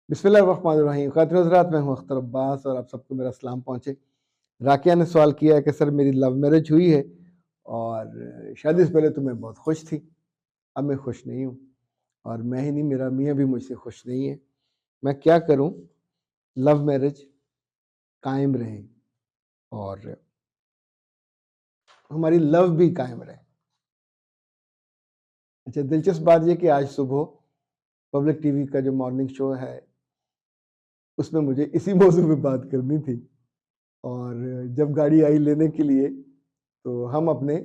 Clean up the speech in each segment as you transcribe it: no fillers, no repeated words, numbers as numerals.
बिस्मिल्लाहिर्रहमानिर्रहीम। ख़ातिन हज़रात, मैं हूँ अख्तर अब्बास और आप सबको मेरा सलाम पहुँचे। राकिया ने सवाल किया है कि सर मेरी लव मैरिज हुई है और शादी से पहले तो मैं बहुत खुश थी, अब मैं खुश नहीं हूँ और मैं ही नहीं, मेरा मियाँ भी मुझसे खुश नहीं है। मैं क्या करूँ? लव मैरिज कायम रहे और हमारी लव भी कायम रहे। अच्छा, दिलचस्प बात ये कि आज सुबह पब्लिक टीवी का जो मॉर्निंग शो है, उसमें मुझे इसी मौज़ू पे बात करनी थी और जब गाड़ी आई लेने के लिए, तो हम अपने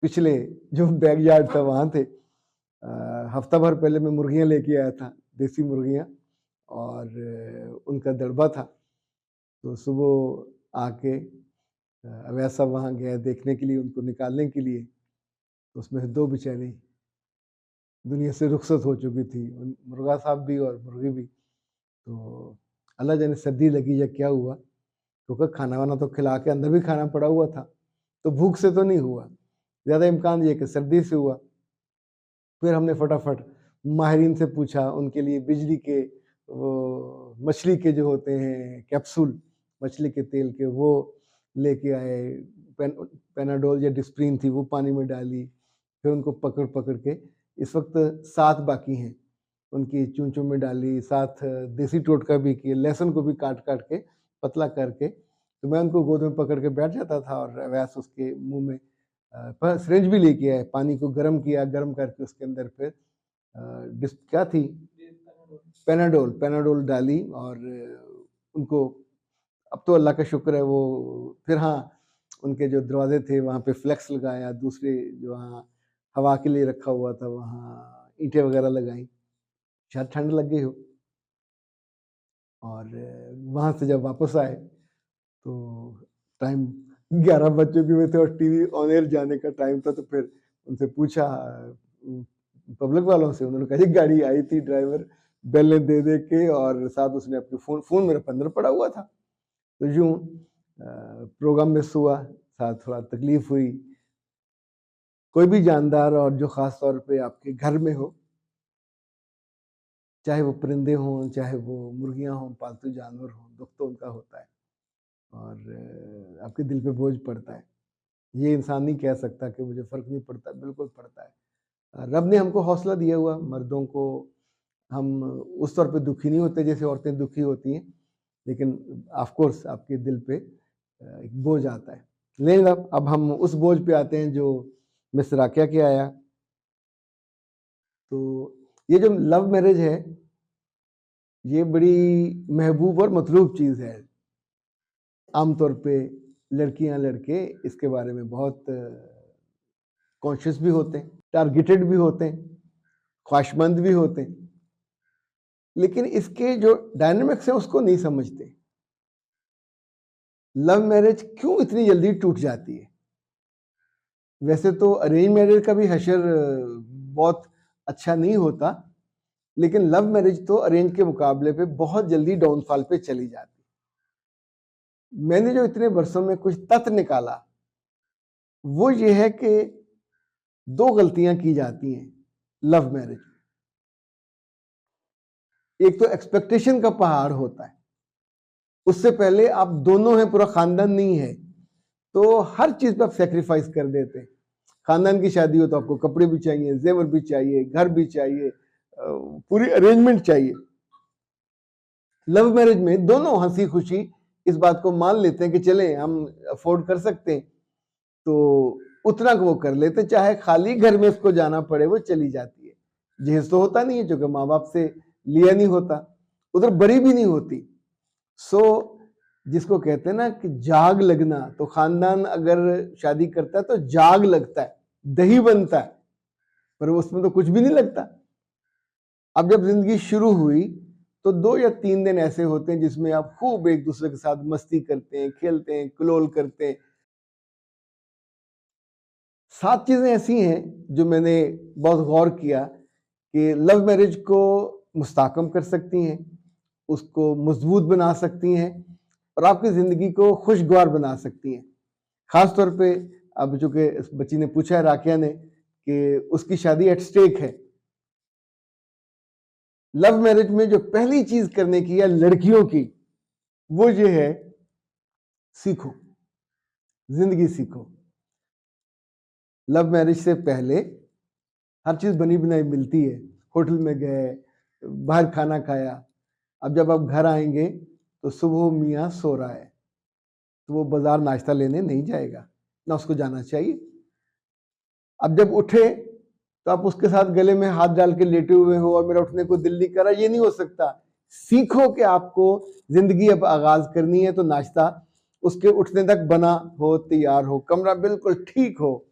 पिछले जो बैकयार्ड था वहाँ थे। हफ्ता भर पहले मैं मुर्गियाँ लेके आया था, देसी मुर्गियाँ, और उनका दड़बा था। तो सुबह आके अवैध साहब वहाँ गए देखने के लिए, उनको निकालने के लिए। तो उसमें से 2 बेचारी दुनिया से रुखसत हो चुकी थी, मुर्गा साहब भी और मुर्गी भी। तो अल्लाह जाने सर्दी लगी या क्या हुआ, क्योंकि खाना-वाना तो खिला के अंदर भी खाना पड़ा हुआ था, तो भूख से तो नहीं हुआ, ज़्यादा इम्कान ये कि सर्दी से हुआ। फिर हमने फटाफट माहिरीन से पूछा, उनके लिए बिजली के वो मछली के जो होते हैं कैप्सूल, मछली के तेल के, वो लेके आए। पैनाडोल या डिस्प्रिन थी, वो पानी में डाली। फिर उनको पकड़-पकड़ के, इस वक़्त 7 बाकी हैं, उनकी चूँ-चूँ में डाली, साथ देसी टोटका भी किए, लहसुन को भी काट-काट के पतला करके। तो मैं उनको गोद में पकड़ के बैठ जाता था और वैसे उसके मुँह में पर सिरिंज भी लेके आए, पानी को गर्म किया, गर्म करके उसके अंदर फिर डिस क्या थी? पैनाडोल, पैनाडोल डाली और उनको, अब तो अल्लाह का शुक्र है वो, फिर हाँ, उनके जो दरवाजे थे वहाँ पे फ्लेक्स लगाया, दूसरे जो वहाँ हवा के लिए रखा हुआ था वहाँ ईंटें वगैरह लगाई, शायद ठंड लग गई हो। और वहाँ से जब वापस आए तो टाइम 11 बज चुके हुए थे और टीवी ऑन एयर जाने का टाइम था। तो फिर उनसे पूछा पब्लिक वालों से, उन्होंने कहा जी गाड़ी आई थी, ड्राइवर बेल दे दे के, और साथ उसने अपनी फ़ोन मेरे पे अंदर पड़ा हुआ था। तो यूँ प्रोग्राम मिस हुआ, साथ थोड़ा तकलीफ़ हुई। कोई भी जानदार और जो ख़ास तौर पे आपके घर में हो, चाहे वो परिंदे हों, चाहे वो मुर्गियाँ हों, पालतू जानवर हों, दुःख तो उनका होता है और आपके दिल पे बोझ पड़ता है। ये इंसान नहीं कह सकता कि मुझे फ़र्क नहीं पड़ता, बिल्कुल पड़ता है। रब ने हमको हौसला दिया हुआ, मर्दों को, हम उस तौर पे दुखी नहीं होते जैसे औरतें दुखी होती हैं, लेकिन ऑफ़ कोर्स आपके दिल पे एक बोझ आता है। लेकिन अब हम उस बोझ पे आते हैं जो मिस राकिया के आया। तो ये जो लव मैरिज है, ये बड़ी महबूब और मतलूब चीज़ है। आम तौर पे लड़कियाँ, लड़के इसके बारे में बहुत कॉन्शियस भी होते हैं, टारगेटेड भी होते हैं, ख्वाहिशमंद भी होते हैं, लेकिन इसके जो डायनामिक्स हैं उसको नहीं समझते। लव मैरिज क्यों इतनी जल्दी टूट जाती है? वैसे तो अरेंज मैरिज का भी हशर बहुत अच्छा नहीं होता, लेकिन लव मैरिज तो अरेंज के मुकाबले पे बहुत जल्दी डाउनफॉल पे चली जाती है। मैंने जो इतने वर्षों में कुछ तथ्य निकाला, वो ये है कि 2 गलतियां की जाती हैं लव मैरिज। एक तो एक्सपेक्टेशन का पहाड़ होता है, उससे पहले आप दोनों हैं, पूरा खानदान नहीं है, तो हर चीज पे आप सेक्रीफाइस कर देते हैं। खानदान की शादी हो तो आपको कपड़े भी चाहिए, जेवर भी चाहिए, घर भी चाहिए, पूरी अरेंजमेंट चाहिए। लव मैरिज में दोनों हंसी खुशी इस बात को मान लेते हैं कि चले हम अफोर्ड कर सकते हैं, तो उतना वो कर लेते, चाहे खाली घर में उसको जाना पड़े, वो चली जाती है। जहेज तो होता नहीं है, जो कि माँ बाप से लिया नहीं होता, उधर बड़ी भी नहीं होती। सो जिसको कहते हैं ना कि जाग लगना, तो खानदान अगर शादी करता है तो जाग लगता है, दही बनता है, पर उसमें तो कुछ भी नहीं लगता। अब जब जिंदगी शुरू हुई तो 2 या 3 दिन ऐसे होते हैं जिसमें आप खूब एक दूसरे के साथ मस्ती करते हैं, खेलते हैं, कुलोल करते हैं। 7 चीजें ऐसी हैं जो मैंने बहुत गौर किया कि लव मैरिज को मुस्तहकम कर सकती हैं, उसको मजबूत बना सकती हैं और आपकी जिंदगी को खुशगवार बना सकती हैं। खास तौर पे अब चूंकि इस बच्ची ने पूछा है, राकिया ने, कि उसकी शादी एट स्टेक है, लव मैरिज में जो पहली चीज करने की है लड़कियों की, वो ये है, सीखो, जिंदगी सीखो। लव मैरिज से पहले हर चीज बनी बनाई मिलती है, होटल में गए, बाहर खाना खाया। अब जब आप घर आएंगे तो सुबह मियाँ सो रहा है, तो वो बाजार नाश्ता लेने नहीं जाएगा, ना उसको जाना चाहिए। अब जब उठे तो आप उसके साथ गले में हाथ डाल के लेटे हुए हो और मेरा उठने को दिल नहीं कर रहा, ये नहीं हो सकता। सीखो कि आपको जिंदगी अब आगाज करनी है, तो नाश्ता उसके उठने तक बना हो, तैयार हो, कमरा बिल्कुल ठीक हो,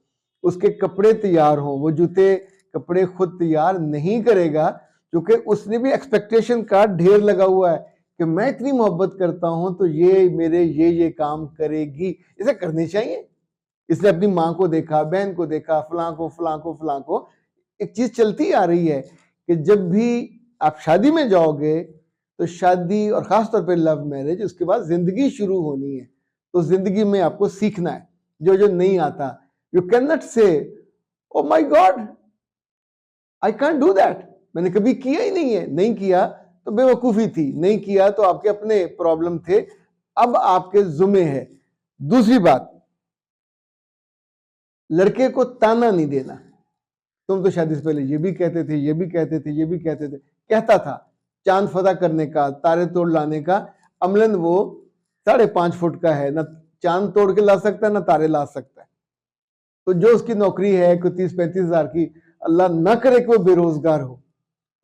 उसके कपड़े तैयार हो। वो जूते कपड़े खुद तैयार नहीं करेगा, क्योंकि उसने भी एक्सपेक्टेशन का ढेर लगा हुआ है कि मैं इतनी मोहब्बत करता हूं तो ये मेरे ये काम करेगी, इसे करने चाहिए। इसने अपनी माँ को देखा, बहन को देखा, फलां को। एक चीज चलती आ रही है कि जब भी आप शादी में जाओगे तो शादी और खासतौर पे लव मैरिज, उसके बाद जिंदगी शुरू होनी है। तो जिंदगी में आपको सीखना है जो जो नहीं आता। यू कैन नॉट से oh my God I can't do that, मैंने कभी किया ही नहीं है। नहीं किया तो बेवकूफी थी, नहीं किया तो आपके अपने प्रॉब्लम थे, अब आपके जुम्मे है। दूसरी बात, लड़के को ताना नहीं देना, तुम तो शादी से पहले ये भी कहते थे, ये भी कहते थे, ये भी कहते थे। कहता था चांद फता करने का, तारे तोड़ लाने का, अमलन वो 5.5 फुट का है, ना चांद तोड़ के ला सकता है ना तारे ला सकता है। तो जो उसकी नौकरी है कोई 30-35 हजार की, अल्लाह ना करे कि वो बेरोजगार हो,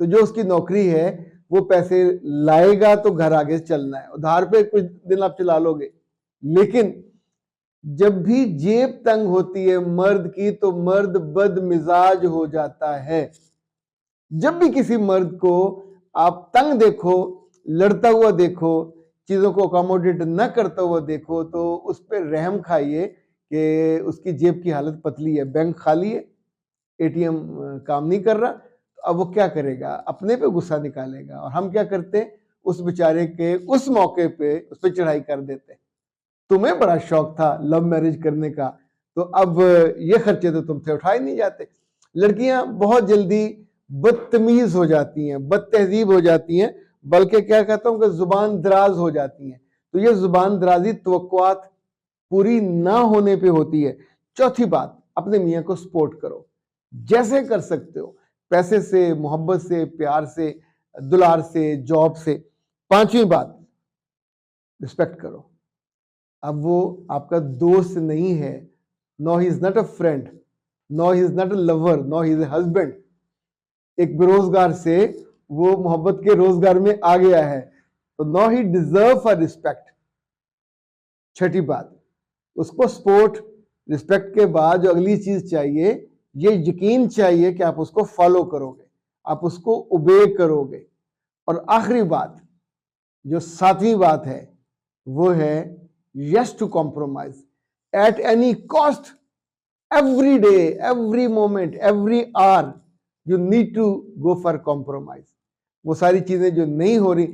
तो जो उसकी नौकरी है वो पैसे लाएगा तो घर आगे चलना है। उधार पे कुछ दिन आप चला लोगे, लेकिन जब भी जेब तंग होती है मर्द की तो मर्द बदमिजाज हो जाता है। जब भी किसी मर्द को आप तंग देखो, लड़ता हुआ देखो, चीजों को अकोमोडेट न करता हुआ देखो, तो उस पर रहम खाइए कि उसकी जेब की हालत पतली है, बैंक खाली है, एटीएम काम नहीं कर रहा, तो अब वो क्या करेगा, अपने पे गुस्सा निकालेगा। और हम क्या करते हैं, उस बेचारे के उस मौके पे उस पर चढ़ाई कर देते हैं। तुम्हें बड़ा शौक था लव मैरिज करने का, तो अब ये खर्चे तो तुमसे उठाए नहीं जाते। लड़कियां बहुत जल्दी बदतमीज हो जाती हैं, बदतहजीब हो जाती हैं, बल्कि क्या कहता हूं कि जुबान दराज हो जाती हैं। तो ये जुबान दराजी तवक्कुआत पूरी ना होने पे होती है। चौथी बात, अपने मियाँ को सपोर्ट करो जैसे कर सकते हो, पैसे से, मोहब्बत से, प्यार से, दुलार से, जॉब से। पांचवी बात, रिस्पेक्ट करो। अब वो आपका दोस्त नहीं है, no he is not a friend, no he is not a lover, no he is a husband. एक बेरोजगार से वो मोहब्बत के रोजगार में आ गया है, तो no he deserve for respect. छठी बात, उसको सपोर्ट, रिस्पेक्ट के बाद जो अगली चीज चाहिए, ये यकीन चाहिए कि आप उसको फॉलो करोगे, आप उसको ओबे करोगे। और आखिरी बात, जो सातवीं बात है, वो है yes to compromise at any cost. Every day, every moment, every hour you need to go for compromise. वो सारी चीजें जो नहीं हो रही,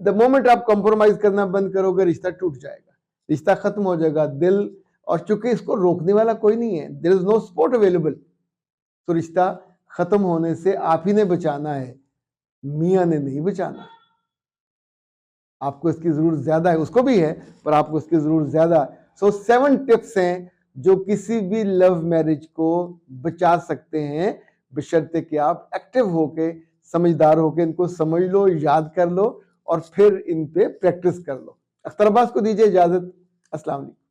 द मोमेंट आप कॉम्प्रोमाइज करना बंद करोगे, रिश्ता टूट जाएगा, रिश्ता खत्म हो जाएगा। दिल, और चूंकि इसको रोकने वाला कोई नहीं है, there is no support available, तो रिश्ता खत्म होने से आप ही ने बचाना है, मियाँ ने नहीं बचाना। आपको इसकी जरूरत ज्यादा है, उसको भी है, पर आपको इसकी जरूरत ज्यादा है। सो 7 टिप्स हैं जो किसी भी लव मैरिज को बचा सकते हैं, बशर्ते कि आप एक्टिव होके, समझदार होके इनको समझ लो, याद कर लो और फिर इन पे प्रैक्टिस कर लो। अख्तर अब्बास को दीजिए इजाजत। अस्सलाम वालेकुम।